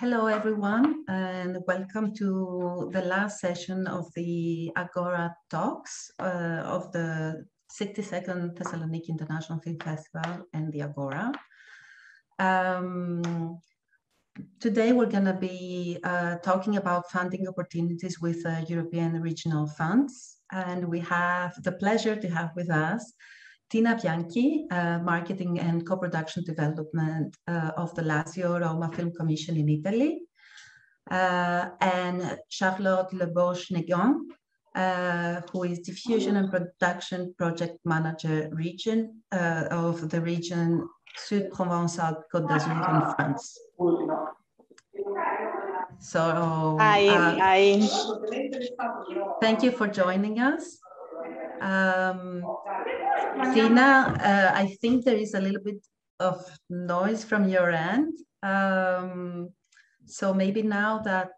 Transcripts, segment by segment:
Hello, everyone, and welcome to the last session of the Agora talks of the 62nd Thessaloniki International Film Festival and the Agora. Today, we're going to be talking about funding opportunities with European regional funds. And we have the pleasure to have with us Tina Bianchi, Marketing and Co-Production Development of the Lazio Roma Film Commission in Italy, and Charlotte Schneegans, who is Diffusion and Production Project Manager region of the region Sud Provence-Alpes-Côte in France. So, thank you for joining us. Tina, I think there is a little bit of noise from your end. So maybe now that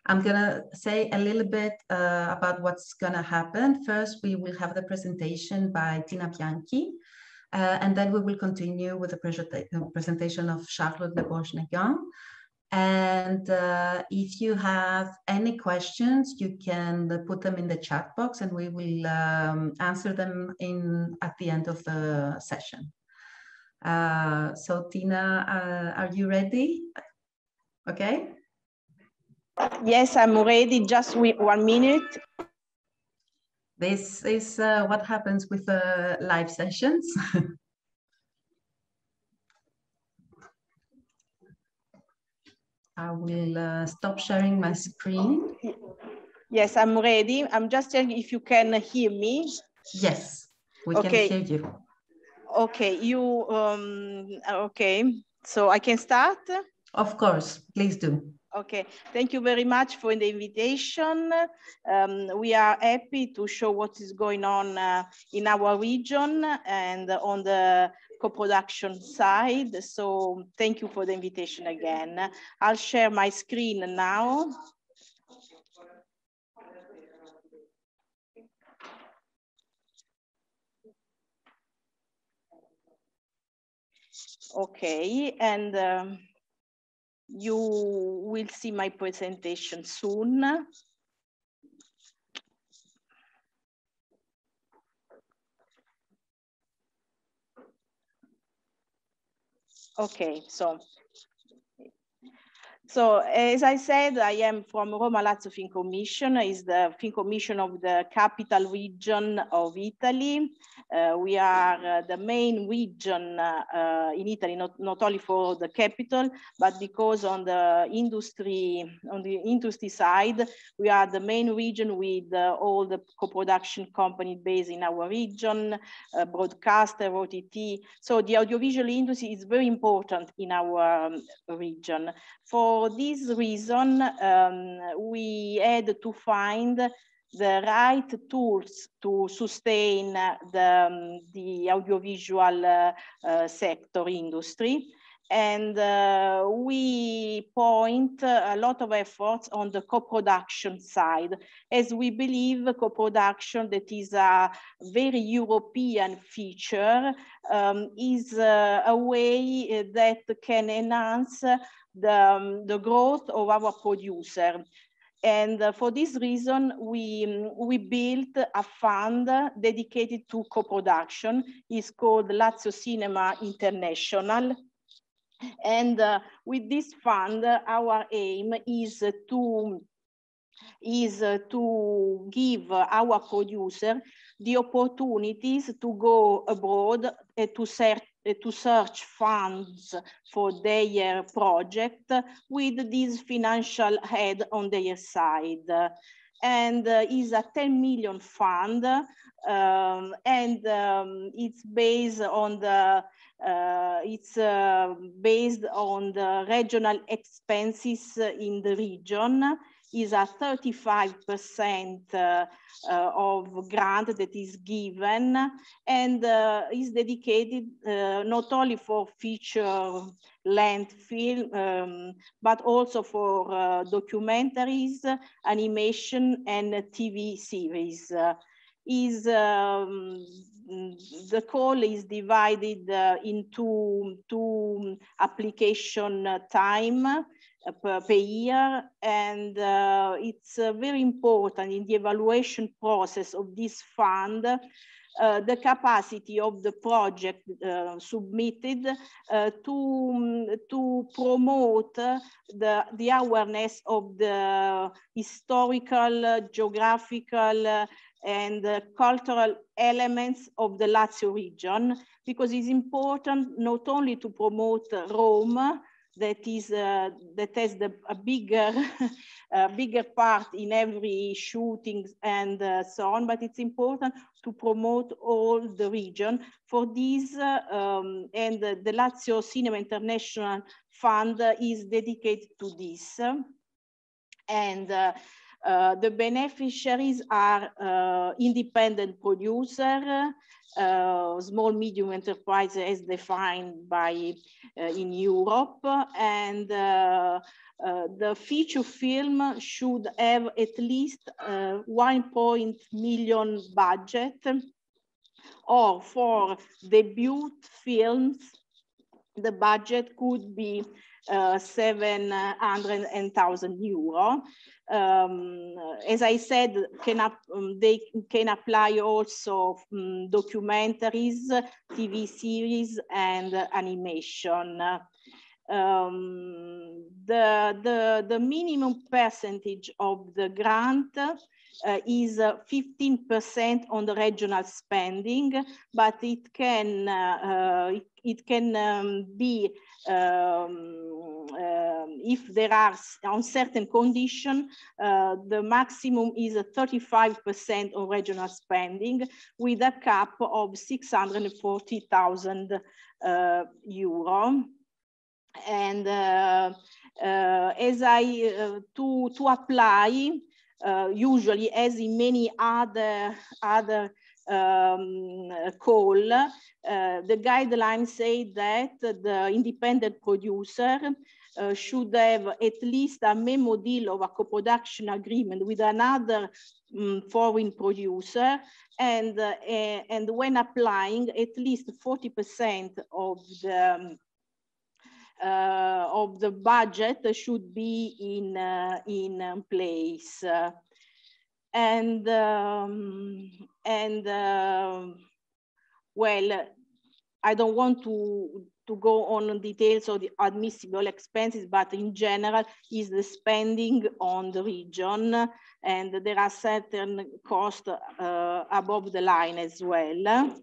I'm gonna say a little bit about what's gonna happen. First, we will have the presentation by Tina Bianchi, and then we will continue with the presentation of Charlotte Schneegans. And if you have any questions, you can put them in the chat box and we will answer them at the end of the session. So Tina, are you ready? Okay. Yes, I'm ready. Just 1 minute. This is what happens with live sessions. I will stop sharing my screen. Yes, I'm ready. I'm just checking if you can hear me. Yes, we can hear you. Okay, okay, so I can start? Of course, please do. Okay, thank you very much for the invitation. We are happy to show what is going on in our region and on the co-production side. So thank you for the invitation again. I'll share my screen now. Okay, and you will see my presentation soon. Okay, so as I said, I am from Roma Lazio Film Commission. It's the Film Commission of the capital region of Italy. We are the main region in Italy, not only for the capital, but because on the industry side, we are the main region with all the co-production companies based in our region, broadcaster, OTT. So the audiovisual industry is very important in our region. For this reason, we had to find the right tools to sustain the audiovisual sector industry. And we point a lot of efforts on the co-production side, as we believe co-production, that is a very European feature, is a way that can enhance the growth of our producer. And for this reason, we built a fund dedicated to co-production. It's called Lazio Cinema International. And with this fund, our aim is to give our producer the opportunities to go abroad to search funds for their project with this financial aid on their side. And is a 10 million fund, and it's based on the regional expenses in the region. Is a 35% of grant that is given, and is dedicated not only for feature length film, but also for documentaries, animation, and TV series. The call is divided into two application time. per year, and it's very important in the evaluation process of this fund, the capacity of the project submitted to promote the awareness of the historical, geographical, and cultural elements of the Lazio region, because it's important not only to promote Rome, that has a bigger bigger part in every shooting and so on, but it's important to promote all the region. For this, and the Lazio Cinema International Fund is dedicated to this. And the beneficiaries are independent producer, small medium enterprise as defined by in Europe, and the feature film should have at least 1 million budget, or for debut films the budget could be 700,000 euro. As I said, they can apply also documentaries, TV series, and animation. The minimum percentage of the grant is 15% on the regional spending, but it can be if there are on certain conditions, the maximum is 35% on regional spending, with a cap of 640,000 euro. And as to apply, usually, as in many other call, the guidelines say that the independent producer should have at least a memo deal of a co-production agreement with another foreign producer, and when applying, at least 40% of the budget should be in place. Well, I don't want to go on details of the admissible expenses, but in general is the spending on the region, and there are certain costs above the line as well.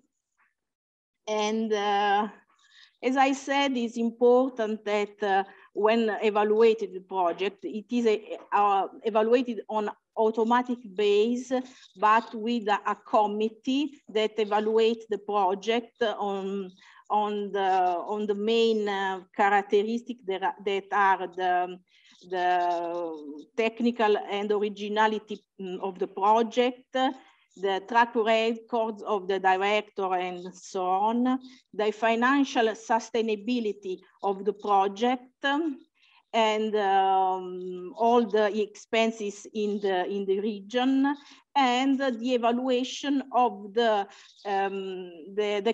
And as I said, it's important that when evaluated the project, it is evaluated on automatic base, but with a committee that evaluates the project on the main characteristics that are the technical and originality of the project, the track records of the director, and so on, the financial sustainability of the project, and all the expenses in the region, and the evaluation of the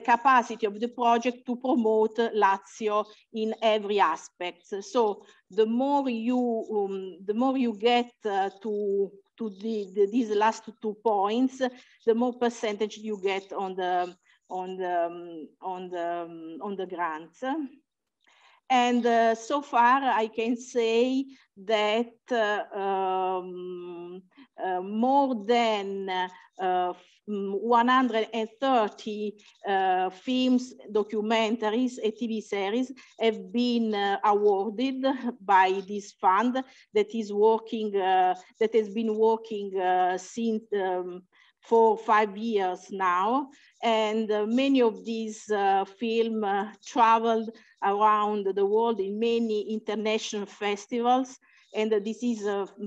capacity of the project to promote Lazio in every aspect. So the more you get to these last 2 points, the more percentage you get on the grants. And so far, I can say that more than 130 films, documentaries, and TV series have been awarded by this fund that is working, that has been working since for 5 years now. And many of these films traveled around the world in many international festivals. And this is,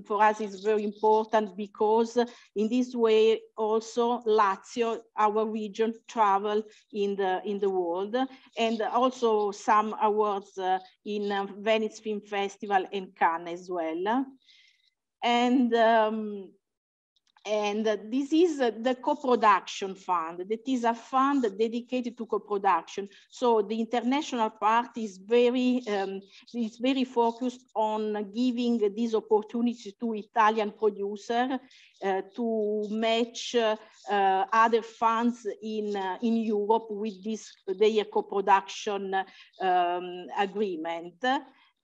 for us, is very important, because in this way also Lazio, our region, travel in the world, and also some awards in Venice Film Festival and Cannes as well. And And this is the co-production fund. That is a fund dedicated to co-production. So the international part is very focused on giving these opportunities to Italian producers to match other funds in Europe with their co-production agreement.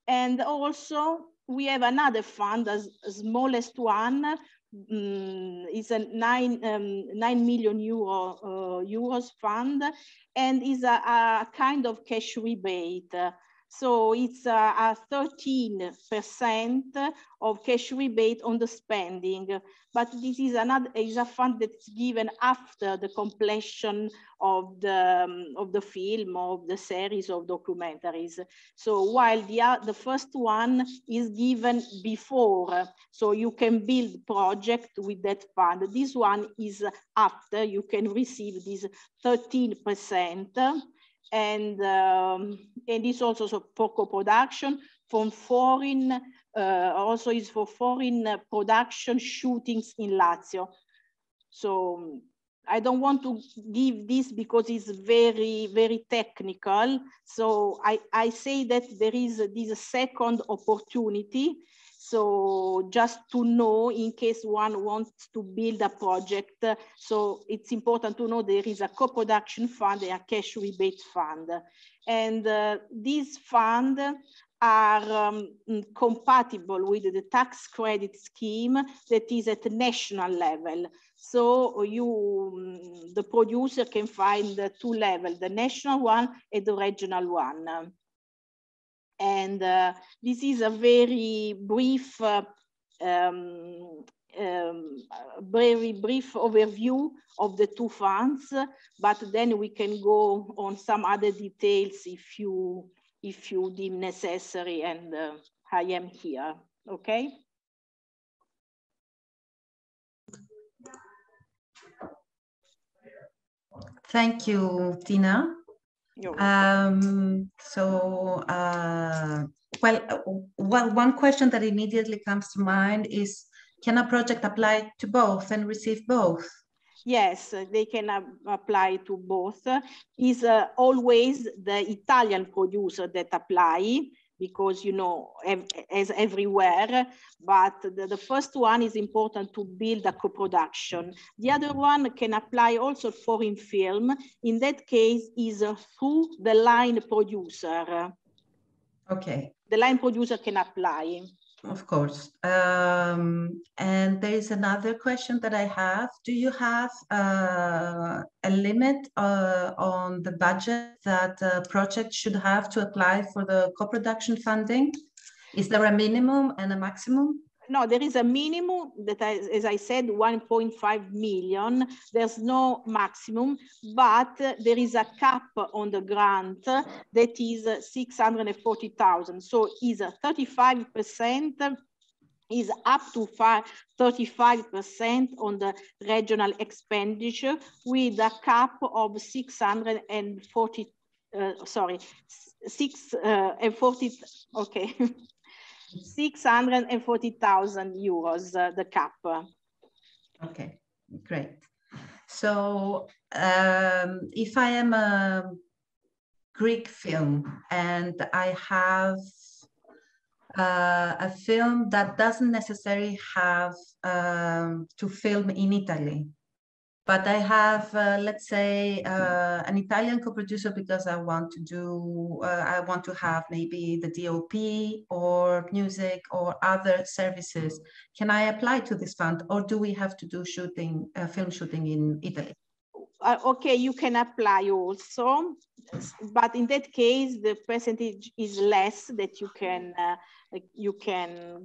And also we have another fund, the smallest one, is a 9 million euros fund, and is a kind of cash rebate. So it's a 13% of cash rebate on the spending, but this is a fund that's given after the completion of the film, of the series of documentaries. So while the first one is given before, so you can build project with that fund. This one is after you can receive this 13%. And it's also for co-production from foreign, also is for foreign production shootings in Lazio. So I don't want to give this because it's very, very technical. So I say that there is this second opportunity. So just to know in case one wants to build a project. So it's important to know there is a co-production fund and a cash rebate fund. And these funds are compatible with the tax credit scheme that is at the national level. So the producer can find the two levels, the national one and the regional one. And this is a very brief, overview of the two funds, but then we can go on some other details if you deem necessary, and I am here, okay? Thank you, Tina. Well, one question that immediately comes to mind is, can a project apply to both and receive both? Yes, they can apply to both. It's always the Italian producer that apply, because, you know, as everywhere, but the first one is important to build a co-production. The other one can apply also foreign film. In that case is through the line producer. Okay. The line producer can apply. Of course. And there is another question that I have. Do you have a limit on the budget that a project should have to apply for the co-production funding? Is there a minimum and a maximum? No, there is a minimum that, as I said, 1.5 million. There's no maximum, but there is a cap on the grant that is 640,000. So is 35%, is up to 35% on the regional expenditure, with a cap of 640, okay. 640,000 euros, the cap. Okay, great. So if I am a Greek film and I have a film that doesn't necessarily have to film in Italy, but I have, let's say, an Italian co-producer because I want to have maybe the DOP or music or other services. Can I apply to this fund, or do we have to do shooting, film shooting in Italy? Okay, you can apply also, but in that case, the percentage is less that you can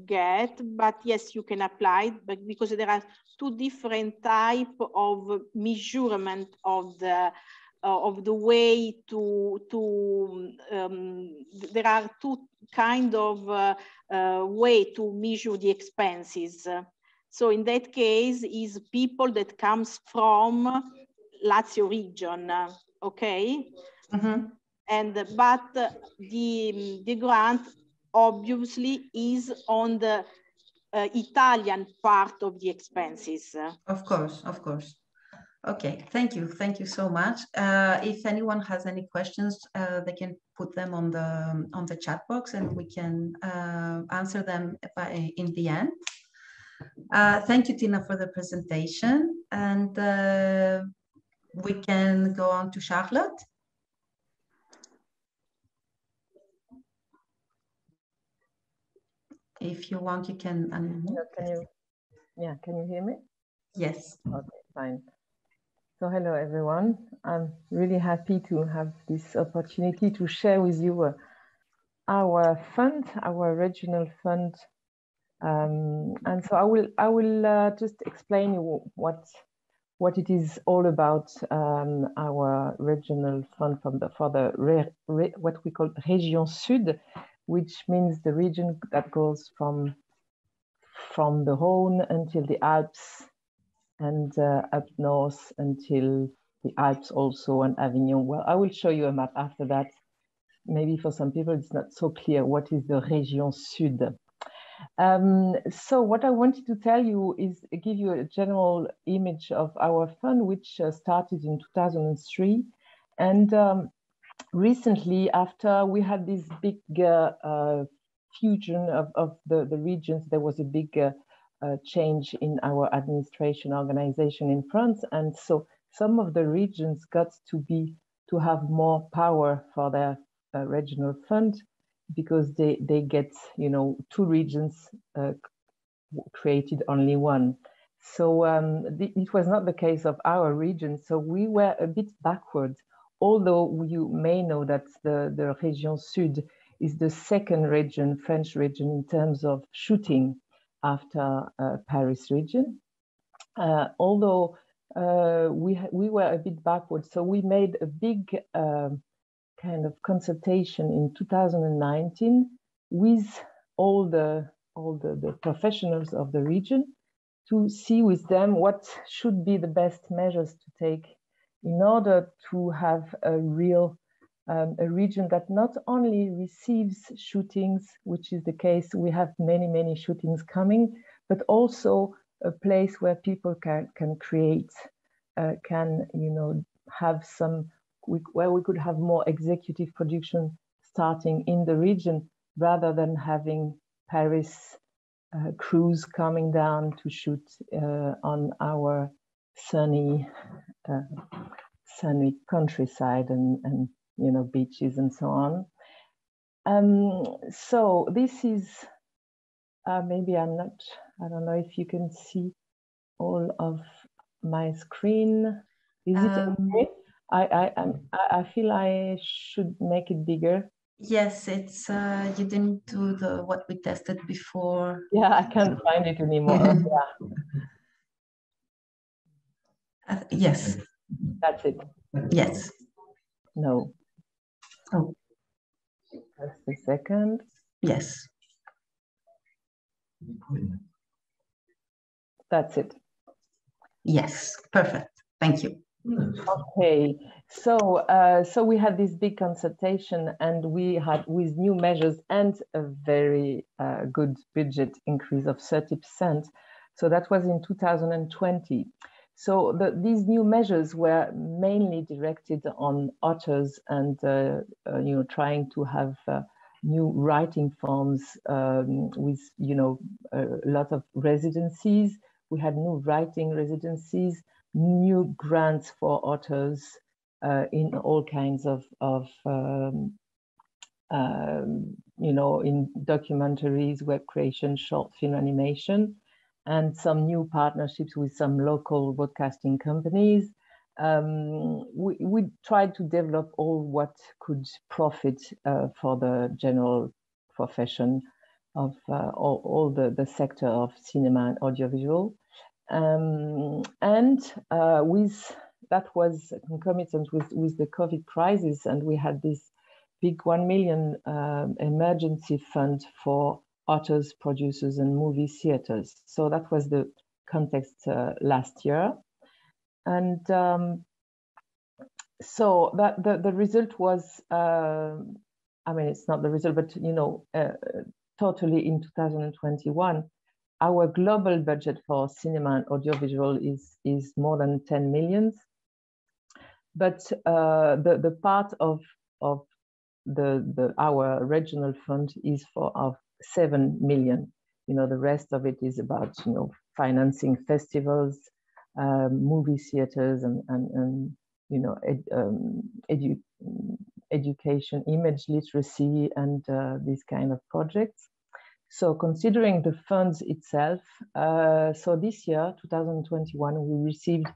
get. But yes, you can apply, but because there are two different types of measurement of the way there are two kind of way to measure the expenses. So in that case, is people that comes from Lazio region, okay? Mm-hmm. But the grant obviously is on the Italian part of the expenses. Of course, of course. Okay, thank you so much. If anyone has any questions, they can put them on the chat box, and we can answer them in the end. Thank you, Tina, for the presentation, and we can go on to Charlotte. If you want, you can unmute. Can you hear me? Yes. Okay, fine. So hello, everyone. I'm really happy to have this opportunity to share with you our fund, our regional fund. And so I will just explain you what it is all about, our regional fund for what we call Region Sud, which means the region that goes from the Rhône until the Alps, and up north until the Alps also, and Avignon. Well, I will show you a map after that. Maybe for some people it's not so clear what is the Region Sud. So what I wanted to tell you is give you a general image of our fund, which started in 2003. And recently, after we had this big fusion of the regions, there was a big change in our administration organization in France. And so some of the regions got to have more power for their regional fund, because they get, two regions created only one. So it was not the case of our region. So we were a bit backward, although you may know that the Région Sud is the second region, French region, in terms of shooting after Paris region. Although we were a bit backward. So we made a big kind of consultation in 2019 with all the professionals of the region, to see with them what should be the best measures to take in order to have a real a region that not only receives shootings, which is the case, we have many shootings coming, but also a place where people can create, have some, where we could have more executive production starting in the region, rather than having Paris crews coming down to shoot on our sunny countryside and beaches and so on. So this is maybe I don't know if you can see all of my screen. Is it okay? I feel I should make it bigger. Yes, it's you didn't do what we tested before. Yeah, I can't find it anymore. Yeah. Yes. That's it. Yes. No. Oh. Just a second. Yes. That's it. Yes. Perfect. Thank you. Okay, so so we had this big consultation, and we had, with new measures and a very good budget increase of 30%. So that was in 2020. So these new measures were mainly directed on otters and trying to have new writing forms with a lot of residencies. We had new writing residencies, new grants for authors in all kinds of in documentaries, web creation, short film animation, and some new partnerships with some local broadcasting companies. We tried to develop all what could profit for the general profession of all the sector of cinema and audiovisual. With that was concomitant with the COVID crisis, and we had this big 1 million emergency fund for authors, producers, and movie theaters. So that was the context last year, and so that the result was, I mean, it's not the result, but totally in 2021. our global budget for cinema and audiovisual is more than 10 million. But the part of our regional fund is of 7 million. You know, the rest of it is about, you know, financing festivals, movie theaters, and you know, education, image literacy, and these kind of projects. So considering the funds itself, so this year, 2021, we received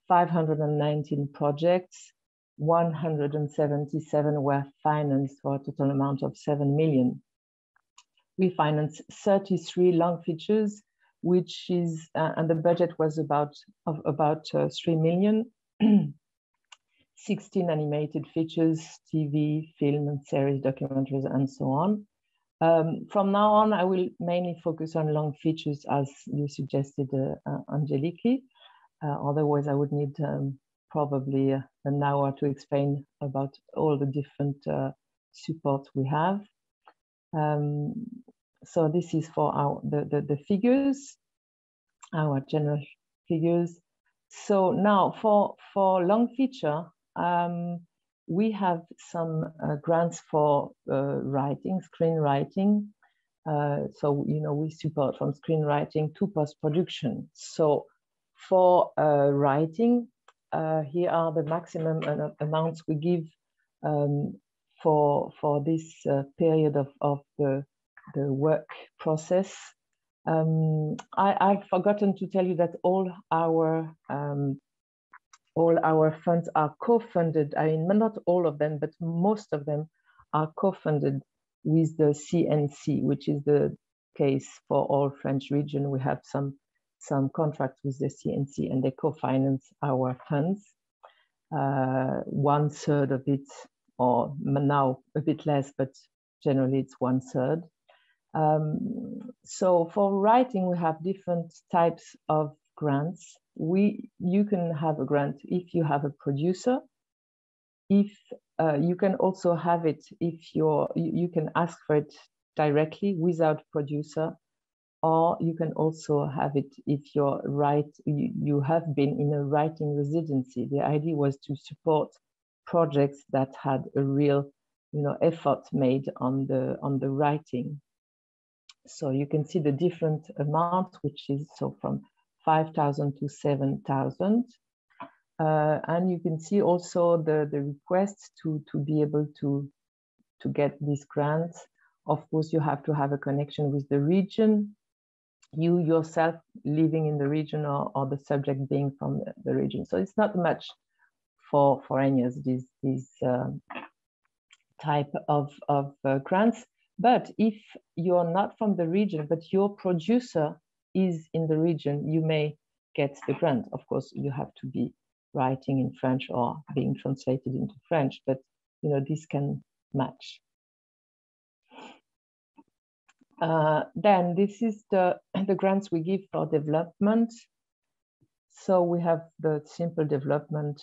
519 projects, 177 were financed for a total amount of 7 million. We financed 33 long features, which is, and the budget was about 3 million, 16 animated features, TV, film, and series, documentaries, and so on. From now on, I will mainly focus on long features, as you suggested, Angeliki. Otherwise, I would need probably an hour to explain about all the different support we have. So this is for the figures, our general figures. So now for long feature, we have some grants for writing, screenwriting. So, you know, we support from screenwriting to post-production. So for writing, here are the maximum amounts we give for this period of the work process. I've forgotten to tell you that all our funds are co-funded. I mean, not all of them, but most of them are co-funded with the CNC, which is the case for all French region. We have some contracts with the CNC, and they co-finance our funds. 1/3 of it, or now a bit less, but generally it's 1/3. So for writing, we have different types of grants. You can have a grant if you have a producer. If you can also have it if you can ask for it directly without producer, or you can also have it if you have been in a writing residency. The idea was to support projects that had a real, you know, effort made on the writing. So you can see the different amounts, which is so from 5,000 to 7,000. And you can see also the requests to be able to get these grants. Of course, you have to have a connection with the region, you yourself living in the region, or the subject being from the region. So it's not much for foreigners, these type of grants. But if you're not from the region, but your producer is in the region, you may get the grant. Of course, you have to be writing in French or being translated into French, but you know, this can match. Then this is the grants we give for development. So we have the simple development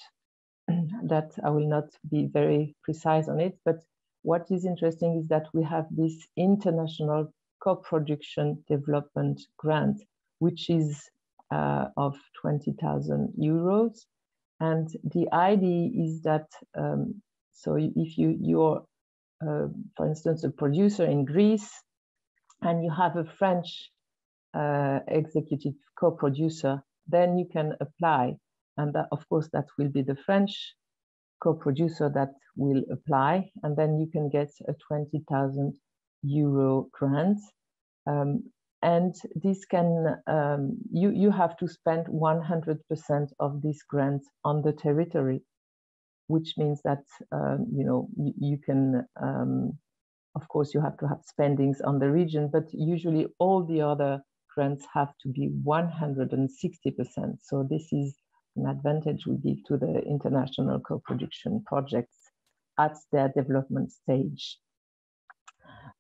that I will not be very precise on it, but what is interesting is that we have this international co-production development grant, which is of 20,000 euros. And the idea is that, so if you're, for instance, a producer in Greece, and you have a French executive co-producer, then you can apply. And that, of course, that will be the French co-producer that will apply. And then you can get a 20,000 euro grant. And this can, you have to spend 100% of this grant on the territory, which means that, you know, you can, of course, you have to have spendings on the region, but usually all the other grants have to be 160%. So this is an advantage we give to the international co-production projects at their development stage.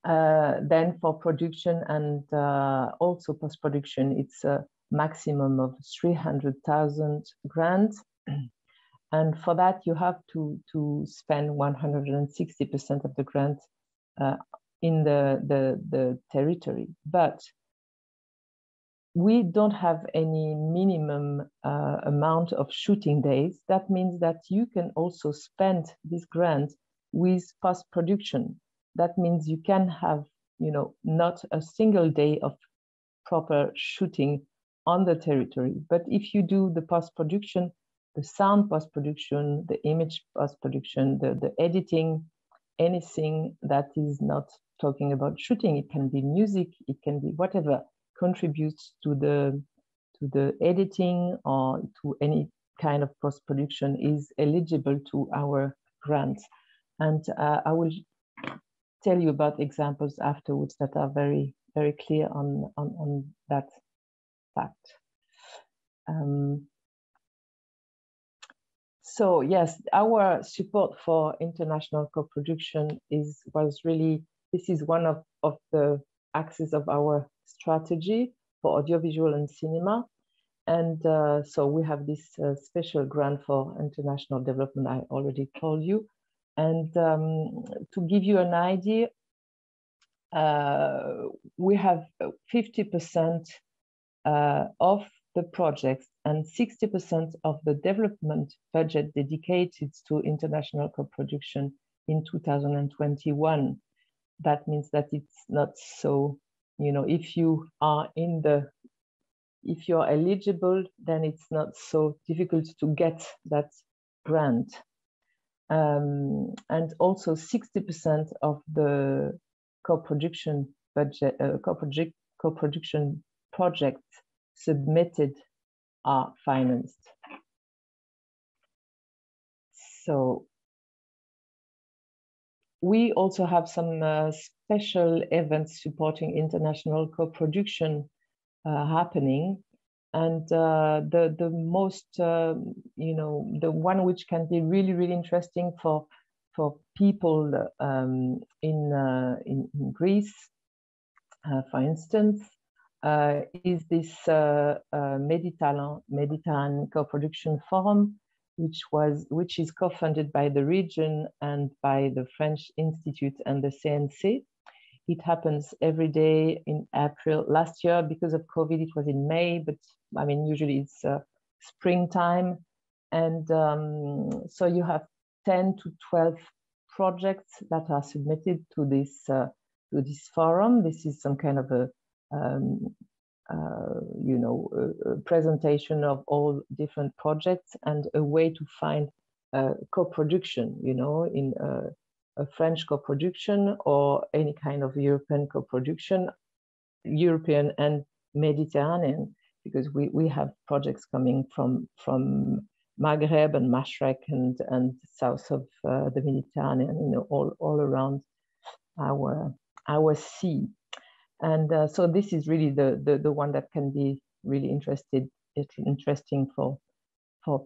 Then for production and also post-production, it's a maximum of 300,000 grants. And for that, you have to spend 160% of the grant in the territory. But we don't have any minimum amount of shooting days. That means that you can also spend this grant with post-production. That means you can have, you know, not a single day of proper shooting on the territory, but if you do the post-production, the sound post-production, the image post-production, the editing, anything that is not talking about shooting, it can be music, it can be whatever contributes to the editing or to any kind of post-production is eligible to our grant. And I will tell you about examples afterwards that are very, very clear on that fact. So yes, our support for international co-production was really, this is one of the axes of our strategy for audiovisual and cinema. And so we have this special grant for international development, I already told you. And to give you an idea, we have 50% of the projects and 60% of the development budget dedicated to international co-production in 2021. That means that it's not so, you know, if you are if you're eligible, then it's not so difficult to get that grant. And also 60% of the co-production budget, co-production projects submitted are financed. So we also have some special events supporting international co-production happening. And the most, you know, the one which can be really, really interesting for people in Greece, for instance, is this Mediterranean Co-Production Forum, which is co-funded by the region and by the French Institute and the CNC. It happens every day in April. Last year, because of COVID, it was in May, but I mean, usually it's springtime. And so you have 10 to 12 projects that are submitted to this forum. This is some kind of a, you know, a presentation of all different projects and a way to find co-production, you know, in a French co-production or any kind of European co-production, European and Mediterranean, because we have projects coming from Maghreb and Mashrek and south of the Mediterranean, you know, all around our sea. And so this is really the one that can be really interesting for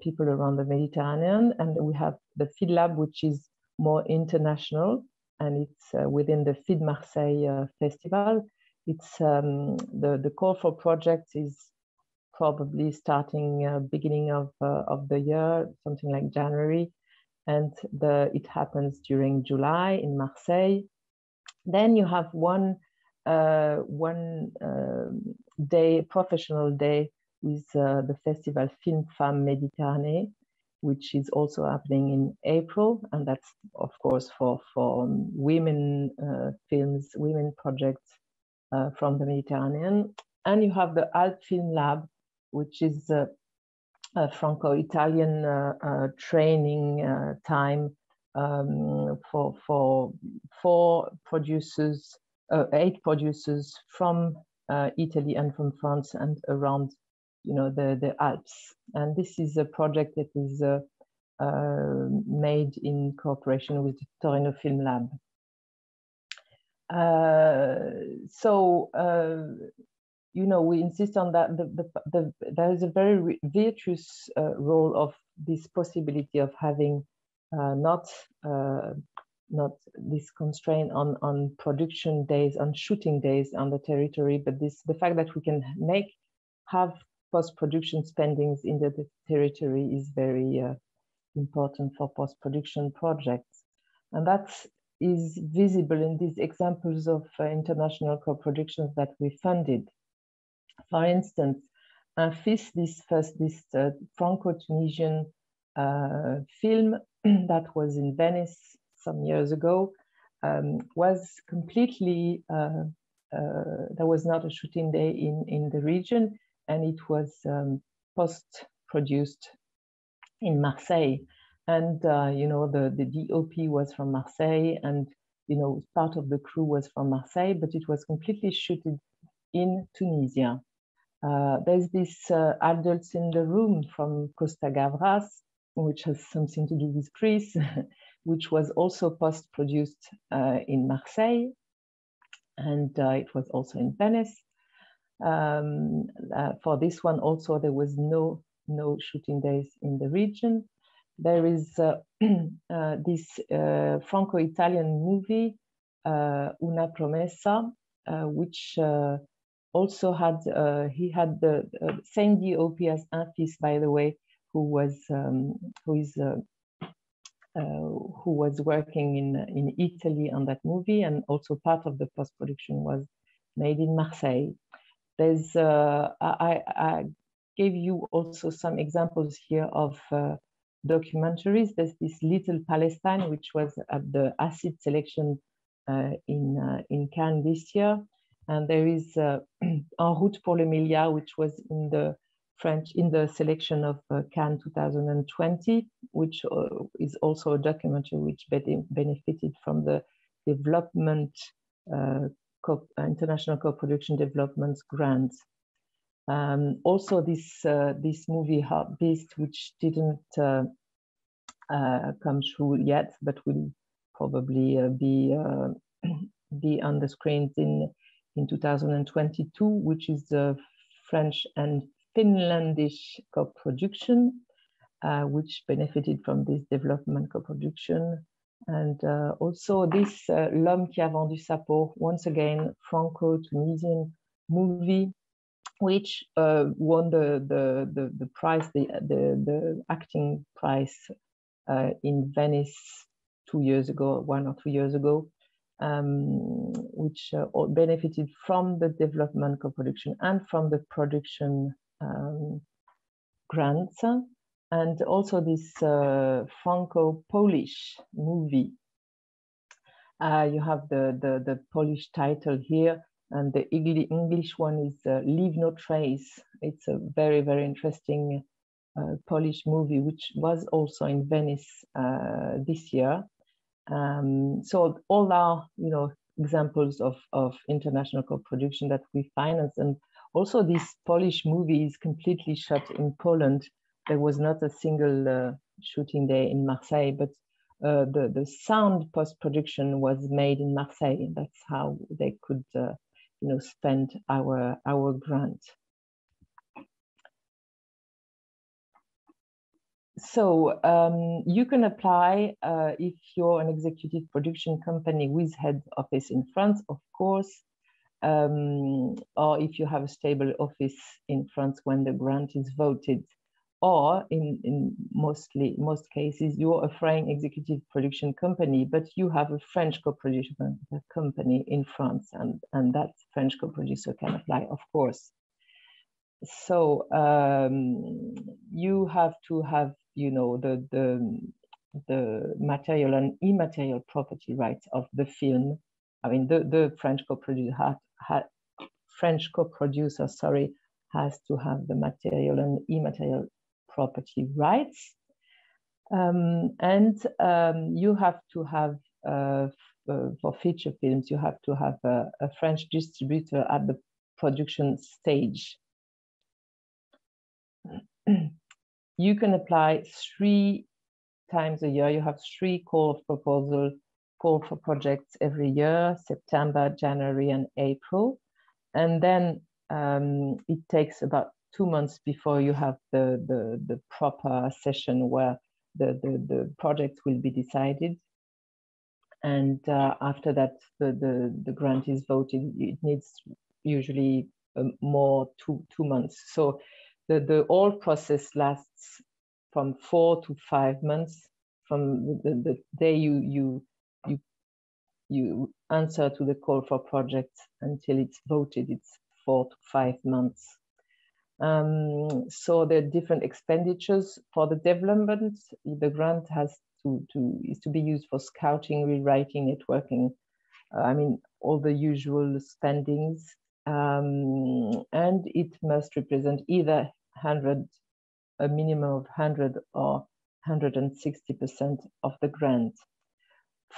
people around the Mediterranean. And we have the Feed Lab, which is more international, and it's within the Feed Marseille Festival. It's the call for projects is probably starting beginning of the year, something like January, and it happens during July in Marseille. Then you have one day, professional day, with the festival Film Femme Méditerranée, which is also happening in April, and that's of course for women films, women projects from the Mediterranean. And you have the Alp Film Lab, which is a Franco-Italian training time for 4 producers, 8 producers from Italy and from France and around, you know, the Alps. And this is a project that is made in cooperation with the Torino Film Lab. You know, we insist on that. There is a very virtuous role of this possibility of having not this constraint on production days, on shooting days on the territory, but the fact that we can have post-production spendings in the territory is very important for post-production projects. And that is visible in these examples of international co-productions that we funded. For instance, this Franco-Tunisian film that was in Venice some years ago was completely, there was not a shooting day in the region, and it was post-produced in Marseille. And, you know, the DOP was from Marseille, and, you know, part of the crew was from Marseille, but it was completely shooted in Tunisia. There's this Adults in the Room from Costa Gavras, which has something to do with Greece, which was also post-produced in Marseille, and it was also in Venice. For this one also, there was no shooting days in the region. There is this Franco-Italian movie, Una Promessa, which also had, he had the same DOP as Infis, by the way, who was working in Italy on that movie, and also part of the post-production was made in Marseille. There's, I gave you also some examples here of documentaries. There's this Little Palestine, which was at the ACID selection in Cannes this year. And there is En route pour le Milliard, which was in the selection of Cannes 2020, which is also a documentary which benefited from the development, international co-production development grants. Also this movie Heart Beast, which didn't come through yet, but will probably be on the screens in 2022, which is a French and Finlandish co-production, which benefited from this development co-production. And also this L'homme qui a vendu sa peau, once again, Franco-Tunisian movie, which won the prize, the acting prize in Venice 2 years ago, 1 or 2 years ago, which benefited from the development co-production and from the production grants. And also this Franco-Polish movie. You have the Polish title here, and the English one is Leave No Trace. It's a very, very interesting Polish movie, which was also in Venice this year. So all are, you know, examples of international co-production that we finance. And also this Polish movie is completely shot in Poland. There was not a single shooting day in Marseille, but the sound post-production was made in Marseille. That's how they could, you know, spend our grant. So you can apply if you're an executive production company with head office in France, of course, or if you have a stable office in France when the grant is voted, or in most cases, you're a foreign executive production company, but you have a French co-production company in France, and that French co-producer can apply, of course. So you have to have, you know, the material and immaterial property rights of the film. I mean, the French co-producer has to have the material and immaterial property rights, and you have to have for feature films, you have to have a French distributor at the production stage. You can apply 3 times a year. You have 3 call for projects every year: September, January, and April. And then it takes about 2 months before you have the proper session where the project will be decided. And after that, the grant is voted. It needs usually more 2 months. So the whole process lasts from 4 to 5 months from the day you answer to the call for projects until it's voted. It's 4 to 5 months. So there are different expenditures for the development. The grant is to be used for scouting, rewriting, networking. I mean, all the usual spendings, and it must represent either a minimum of 100 or 160% of the grant.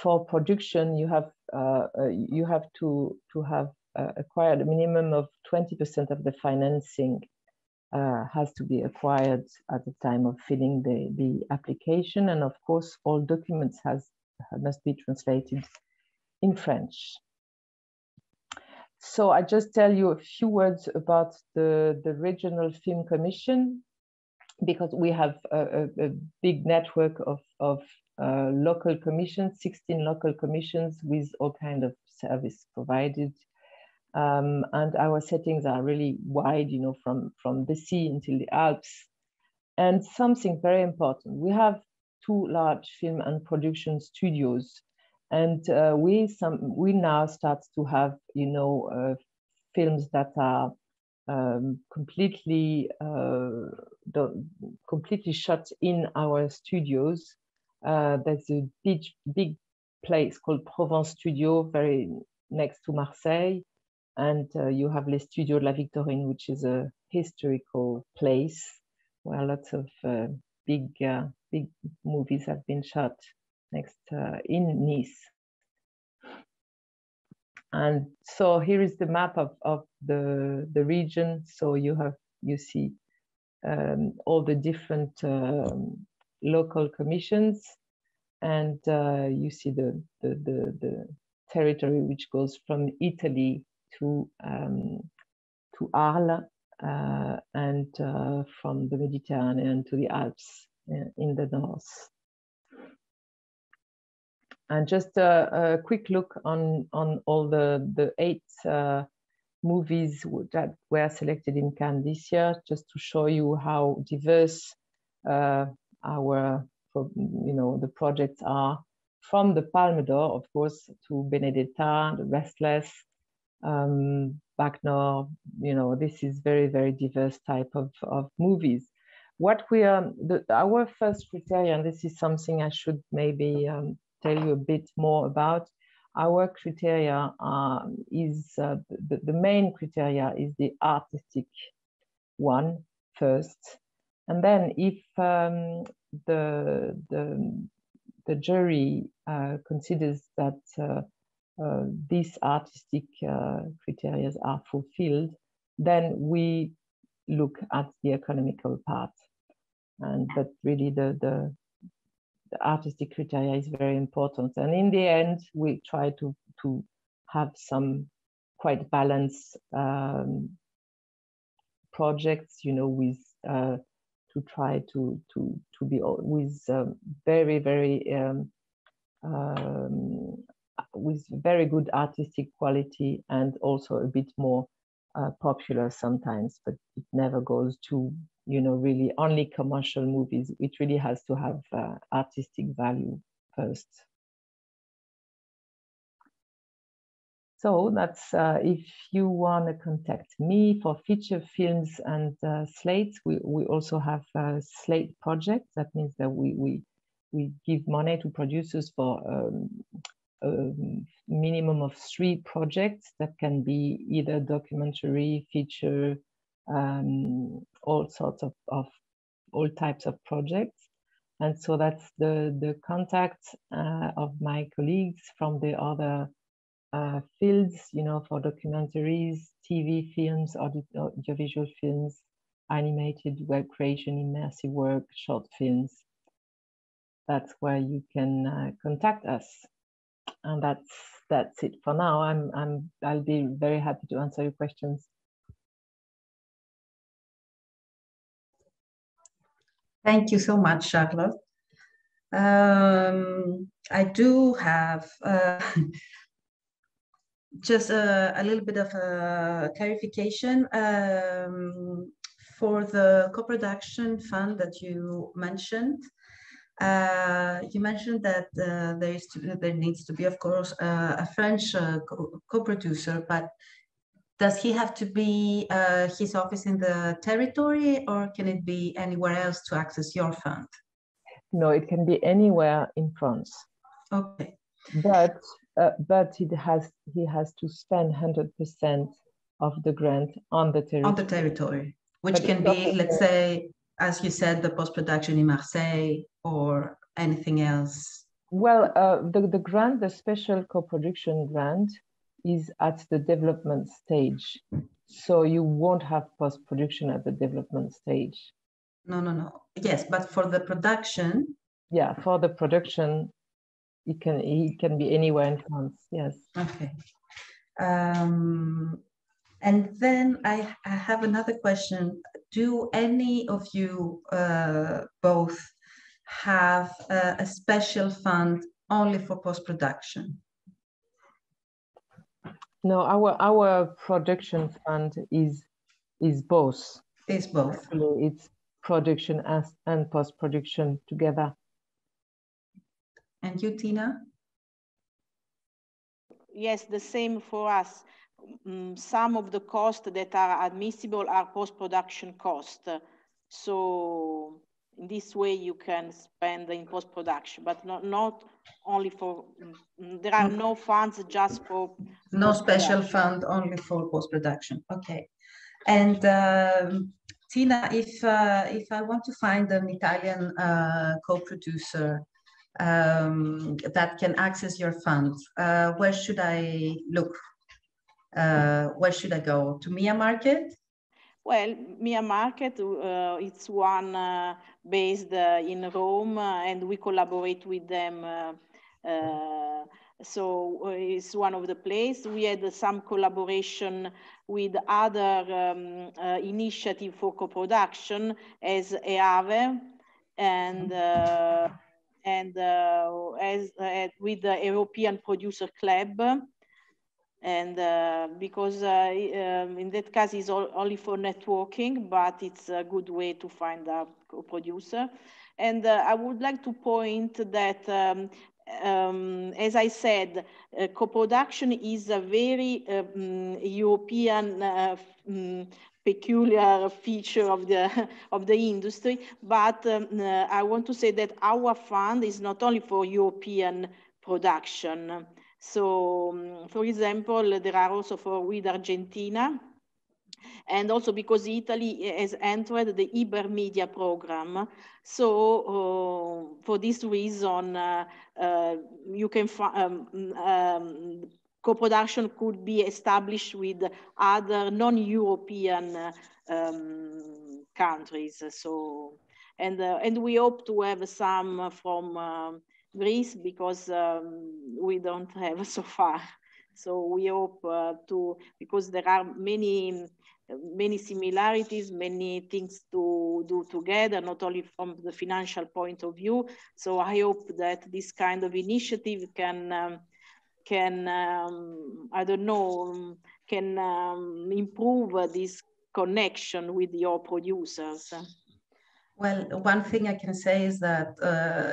For production, you have to have acquired a minimum of 20% of the financing. Has to be acquired at the time of filling the application, and of course all documents must be translated in French. So I just tell you a few words about the Regional Film Commission, because we have a big network of local commissions, 16 local commissions with all kinds of service provided. And our settings are really wide, you know, from the sea until the Alps. And something very important, we have 2 large film and production studios, and we now start to have, you know, films that are completely shot in our studios. There's a big place called Provence Studio, very next to Marseille. And you have Les Studios de la Victorine, which is a historical place where lots of big movies have been shot next in Nice. And so here is the map of the region. So you see all the different local commissions, and you see the territory which goes from Italy to Arles, and from the Mediterranean to the Alps in the north. And just a quick look on all the 8 movies that were selected in Cannes this year, just to show you how diverse our, you know, the projects are, from the Palme d'Or, of course, to Benedetta, The Restless, Bac Nord. You know, this is very, very diverse type of movies. What we are, our first criteria, and this is something I should maybe tell you a bit more about. Our criteria is the main criteria is the artistic one first, and then if the jury considers that these artistic criteria are fulfilled, then we look at the economical part. And but really the artistic criteria is very important. And in the end, we try to have some quite balanced projects, you know, with to try to be with very with very good artistic quality, and also a bit more popular sometimes, but it never goes to, you know, really only commercial movies. It really has to have artistic value first. So that's if you want to contact me for feature films and slates, we also have slate projects. That means that we give money to producers for a minimum of 3 projects that can be either documentary, feature, all sorts of all types of projects. And so that's the contact of my colleagues from the other fields, you know, for documentaries, TV films, audiovisual films, animated web creation, immersive work, short films. That's where you can contact us. And that's it for now. I'll be very happy to answer your questions. Thank you so much, Charlotte. I do have just a little bit of a clarification for the co-production fund that you mentioned. You mentioned that there needs to be, of course, a French co-producer, but does he have to be his office in the territory, or can it be anywhere else to access your fund? No, it can be anywhere in France. Okay. But he has to spend 100% of the grant on the territory. On the territory, which But can be, let's say, as you said, the post-production in Marseille or anything else. Well, the grant, the special co-production grant, is at the development stage. So you won't have post-production at the development stage. No. Yes, but for the production. Yeah, for the production, it can be anywhere in France, yes. Okay. And then I have another question. Do any of you both have a special fund only for post-production? No, our production fund is both. Is both. Actually, it's production and post-production together. And you, Tina? Yes, the same for us. Some of the costs that are admissible are post-production costs. So in this way you can spend in post-production, but not only for, there are no funds just for no special fund only for post-production. Okay. And Tina, if I want to find an Italian co-producer that can access your funds, where should I look? Where should I go? To Mia Market? Well, Mia Market, it's one based in Rome, and we collaborate with them. So it's one of the places. We had some collaboration with other initiative for co-production as EAVE and with the European Producer Club. And because in that case it's only for networking, but it's a good way to find a co-producer. And I would like to point that, as I said, co-production is a very European peculiar feature of the industry. But I want to say that our fund is not only for European production. So, for example, there are also with Argentina, and also because Italy has entered the Ibermedia program. So, for this reason, you can co-production could be established with other non-European countries. So, and we hope to have some from Greece, because we don't have so far. So we hope because there are many similarities, many things to do together, not only from the financial point of view. So I hope that this kind of initiative can I don't know, can improve this connection with your producers. Well, one thing I can say is that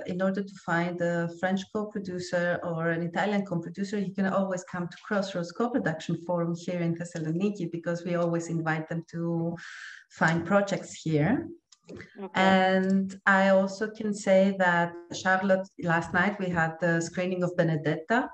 in order to find a French co-producer or an Italian co-producer, you can always come to Crossroads Co-Production Forum here in Thessaloniki, because we always invite them to find projects here. Okay. And I also can say that, Charlotte, last night we had the screening of Benedetta,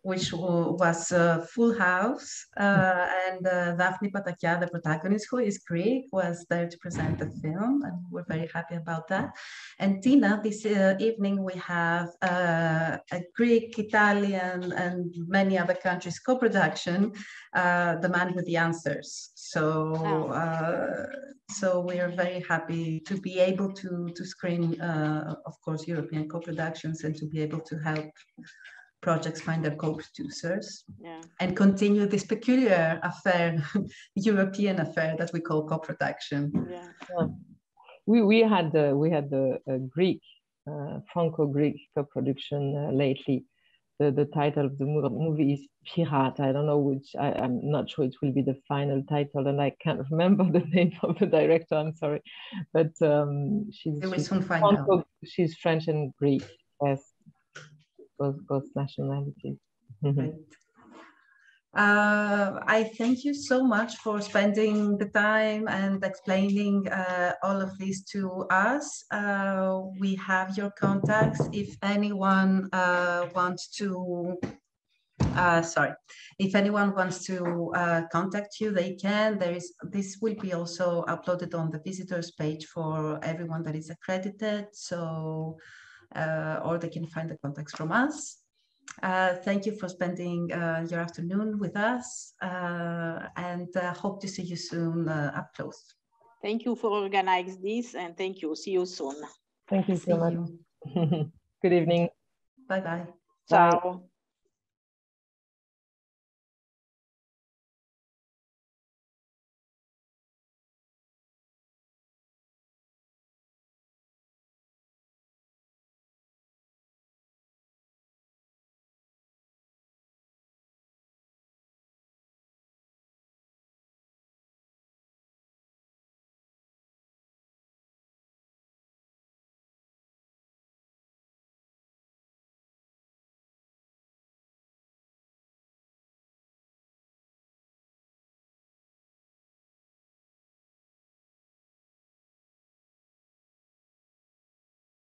which was a full house, and Daphne Patakia, the protagonist, who is Greek, was there to present the film, and we're very happy about that. And Tina, this evening we have a Greek, Italian, and many other countries co-production, The Man with the Answers. So, so we are very happy to be able to screen, of course, European co-productions, and to be able to help projects find their co-producers, and continue this peculiar affair, European affair that we call co-production. We had the Greek, Franco-Greek co-production lately. The title of the movie is Pirate. I don't know which. I'm not sure it will be the final title, and I can't remember the name of the director. I'm sorry, but she's French and Greek. Yes. Both nationalities. Right. I thank you so much for spending the time and explaining all of this to us. We have your contacts. If anyone wants to, if anyone wants to contact you, they can. This will be also uploaded on the visitors page for everyone that is accredited. So, or they can find the contacts from us. Thank you for spending your afternoon with us, and hope to see you soon up close. Thank you for organizing this, and thank you. See you soon. Thank you so much. Good evening. Bye-bye. Ciao.